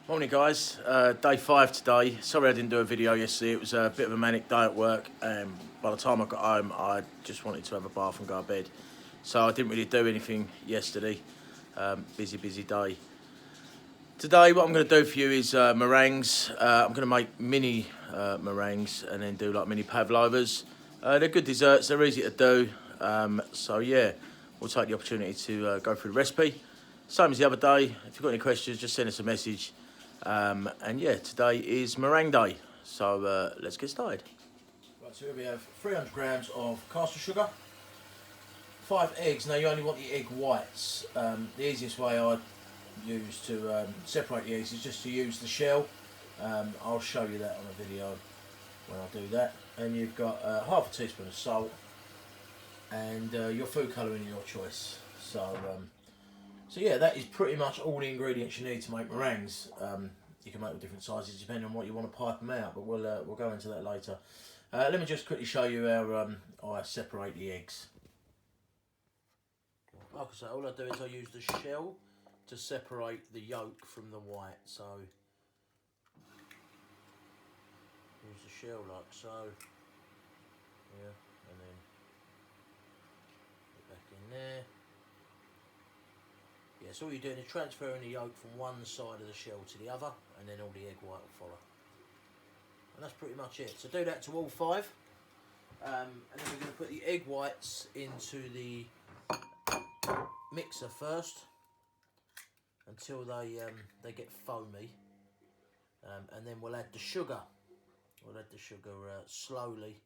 Morning guys, day 5 today. Sorry I didn't do a video yesterday, it was a bit of a manic day at work and by the time I got home I just wanted to have a bath and go to bed. So I didn't really do anything yesterday, busy day. Today what I'm going to do for you is meringues. I'm going to make mini meringues and then do like mini pavlovas. They're good desserts, they're easy to do, so yeah, we'll take the opportunity to go through the recipe. Same as the other day, if you've got any questions just send us a message. And yeah, today is meringue day, so let's get started. Right, so here we have 300 grams of caster sugar, 5 eggs. Now you only want the egg whites. The easiest way I use to separate the eggs is just to use the shell. I'll show you that on a video when I do that. And you've got half a teaspoon of salt and your food colouring of your choice. So yeah, that is pretty much all the ingredients you need to make meringues. You can make with different sizes depending on what you want to pipe them out, but we'll go into that later. Let me just quickly show you how I separate the eggs. Like I say, all I do is I use the shell to separate the yolk from the white. So use the shell like so. Yeah, and then put it back in there. Yeah, so all you're doing is transferring the yolk from one side of the shell to the other, and then all the egg white will follow. And that's pretty much it. So do that to all 5. And then we're going to put the egg whites into the mixer first until they get foamy. And then we'll add the sugar. We'll add the sugar slowly.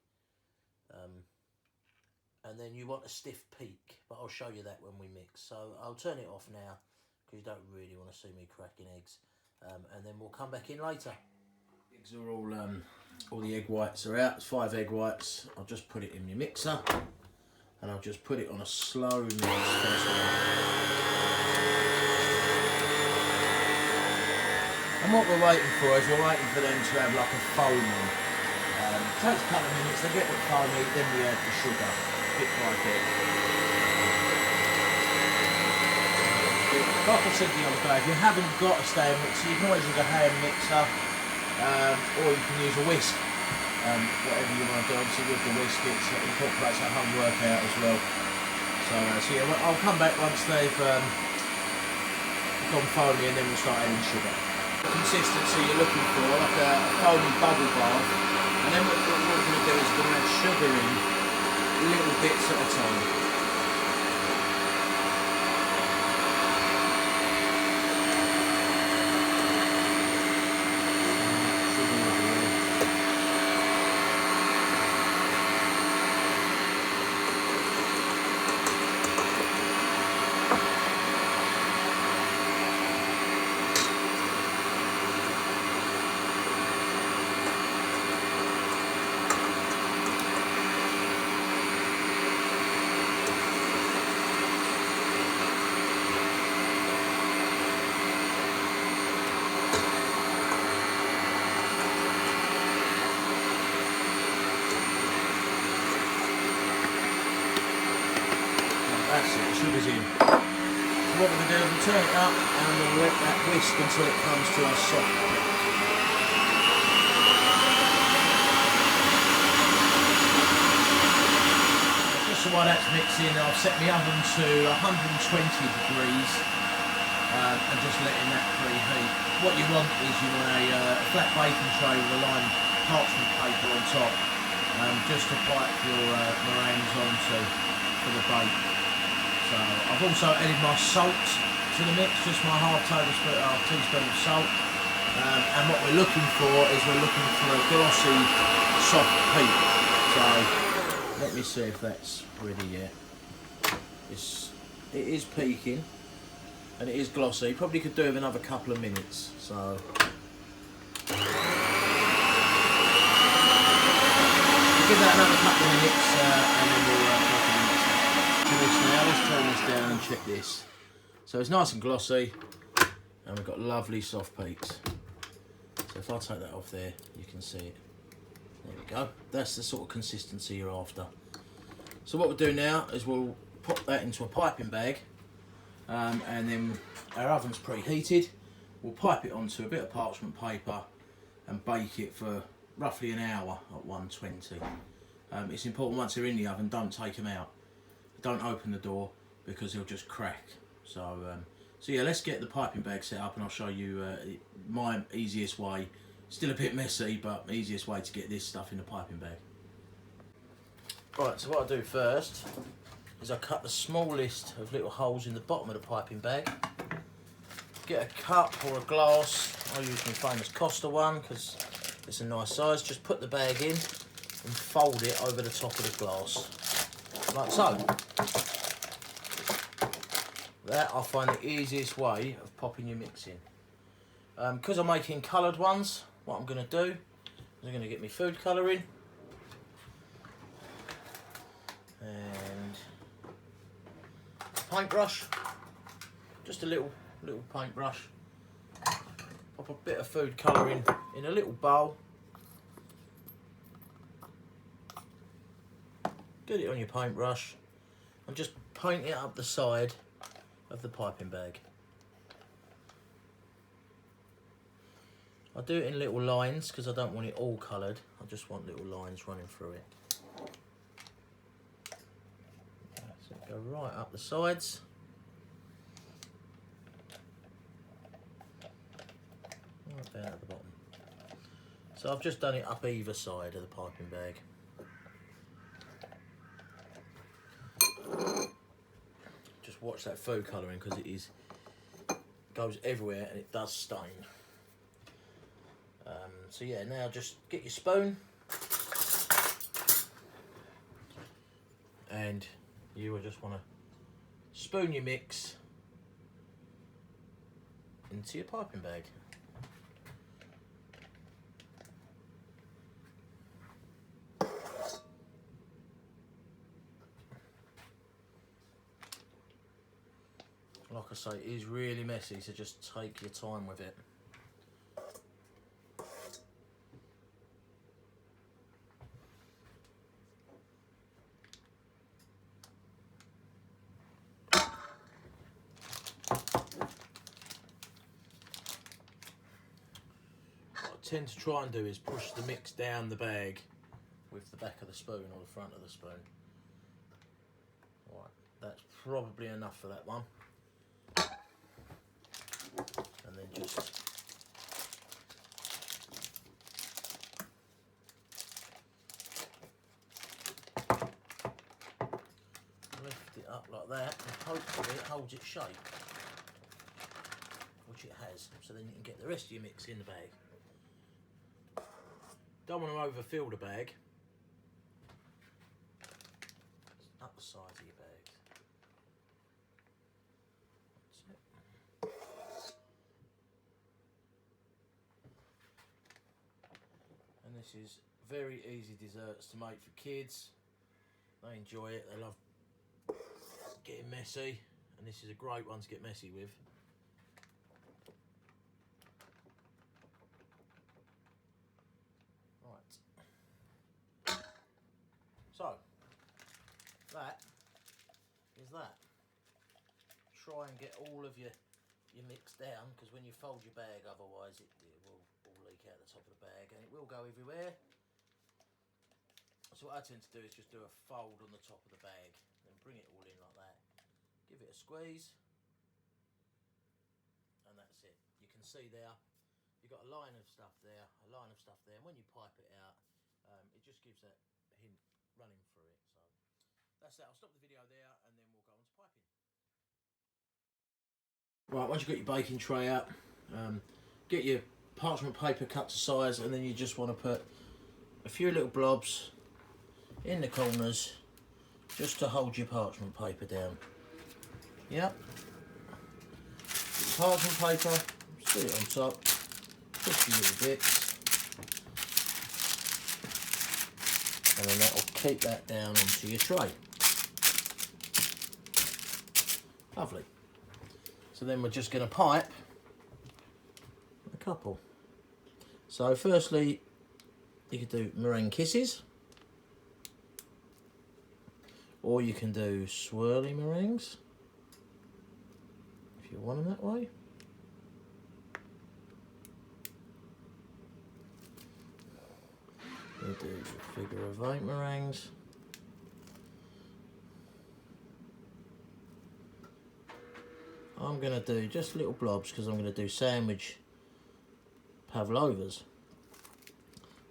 And then you want a stiff peak, but I'll show you that when we mix. So I'll turn it off now because you don't really want to see me cracking eggs. And then we'll come back in later. Eggs are all the egg whites are out. It's 5 egg whites. I'll just put it in my mixer and I'll just put it on a slow mix first of all. And what we're waiting for is we're waiting for them to have like a foaming. It takes a couple of minutes, they get a bit foamy, then we add the sugar. Bit by bit. Like I said the other day, if you haven't got a stand mixer, you can always use a hand mixer, or you can use a whisk. Whatever you want to do, obviously with the whisk it incorporates that whole workout as well. So yeah, I'll come back once they've gone foamy and then we'll start adding sugar. The consistency you're looking for, like a foamy bubble bath, and then what we're going to do is we're going to add sugar in little bits at a time. That's it, the sugar's in. So what we're going to do is we'll turn it up and we'll let that whisk until it comes to a soft peak. Just so while that's mixing, I've set my oven to 120 degrees and just letting that preheat. What you want is you want a flat baking tray with a lined parchment paper on top, just to pipe your meringues onto for the bake. So I've also added my salt to the mix, just my half teaspoon of salt. And what we're looking for is we're looking for a glossy, soft peak. So let me see if that's ready yet. It is peaking and it is glossy. Probably could do with another couple of minutes. So give that another couple of minutes and then we'll now let's turn this down and check this. So it's nice and glossy and we've got lovely soft peaks. So if I take that off there, you can see it. There we go. That's the sort of consistency you're after. So what we'll do now is we'll pop that into a piping bag, and then our oven's preheated. We'll pipe it onto a bit of parchment paper and bake it for roughly an hour at 120. It's important once they're in the oven, don't take them out. Don't open the door because they'll just crack. So yeah, let's get the piping bag set up and I'll show you my easiest way. Still a bit messy, but easiest way to get this stuff in the piping bag. Right, so what I do first is I cut the smallest of little holes in the bottom of the piping bag. Get a cup or a glass. I use my famous Costa one because it's a nice size. Just put the bag in and fold it over the top of the glass, like so. That I find the easiest way of popping your mix in. Because I'm making coloured ones, what I'm going to do is I'm going to get my food colouring and paintbrush, just a little paintbrush. Pop a bit of food colouring in a little bowl. Get it on your paintbrush and just paint it up the side of the piping bag. I do it in little lines because I don't want it all coloured. I just want little lines running through it. So go right up the sides. Right down at the bottom. So I've just done it up either side of the piping bag. Just watch that food colouring because it goes everywhere and it does stain. So yeah, now just get your spoon and you will just want to spoon your mix into your piping bag. Like I say, it is really messy, so just take your time with it. What I tend to try and do is push the mix down the bag with the back of the spoon or the front of the spoon. Right, that's probably enough for that one. And then just lift it up like that and hopefully it holds its shape, which it has, so then you can get the rest of your mix in the bag. Don't want to overfill the bag. Just up the sides of your bags. And this is very easy desserts to make for kids. They enjoy it, they love getting messy, and this is a great one to get messy with. Right. So, that is that. Try and get all of your mix down, because when you fold your bag, otherwise it will all leak out the top of the bag and it will go everywhere. So what I tend to do is just do a fold on the top of the bag, then bring it all in like that, give it a squeeze, and that's it. You can see there, you've got a line of stuff there, a line of stuff there, and when you pipe it out, it just gives that hint running through it. So that's that. I'll stop the video there and then we'll go on to piping. Right, once you've got your baking tray out, get your parchment paper cut to size, and then you just want to put a few little blobs in the corners just to hold your parchment paper down. Yep. Parchment paper, sit it on top, push your little bits, and then that will keep that down onto your tray. Lovely. So then we're just going to pipe a couple. So firstly, you could do meringue kisses, or you can do swirly meringues if you want them that way. going to do figure of 8 meringues. I'm going to do just little blobs because I'm going to do sandwich pavlovas.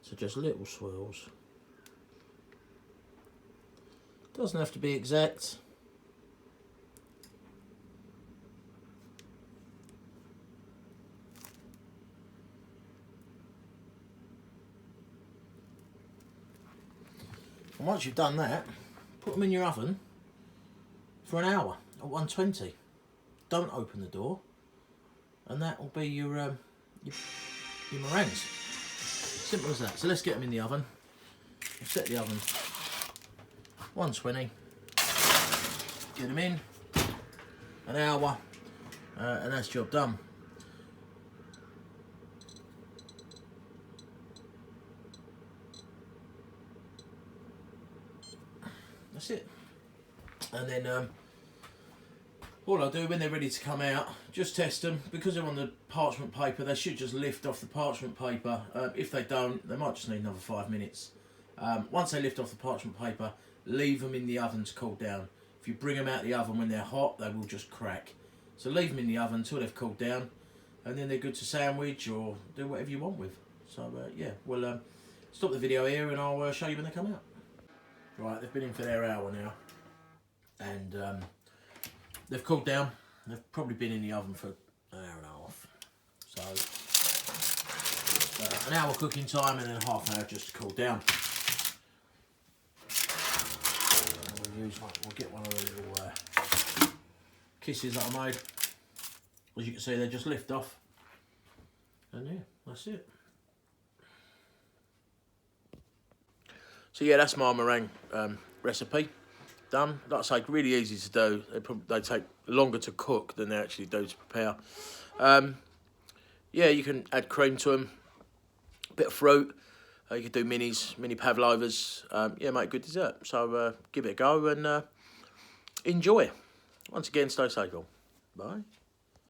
So just little swirls. Doesn't have to be exact. And once you've done that, put them in your oven for an hour at 120. Don't open the door, and that will be your meringues. Simple as that. So let's get them in the oven. We'll set the oven 120. Get them in an hour, and that's job done. That's it. And then all I do when they're ready to come out, just test them. Because they're on the parchment paper, they should just lift off the parchment paper. If they don't, they might just need another 5 minutes. Once they lift off the parchment paper, leave them in the oven to cool down. If you bring them out of the oven when they're hot, they will just crack. So leave them in the oven until they've cooled down, and then they're good to sandwich or do whatever you want with. So yeah, we'll stop the video here and I'll show you when they come out. Right, they've been in for their hour now, and they've cooled down. They've probably been in the oven for an hour and a half. So an hour cooking time and then half an hour just to cool down. We'll get one of the little kisses that I made. As you can see, they just lift off, and yeah, that's it. So yeah, that's my meringue recipe done. Like I say, really easy to do. They take longer to cook than they actually do to prepare. Yeah, you can add cream to them, a bit of fruit. You could do mini pavlovas. Yeah, make a good dessert. So give it a go and enjoy. Once again, stay safe all. Bye.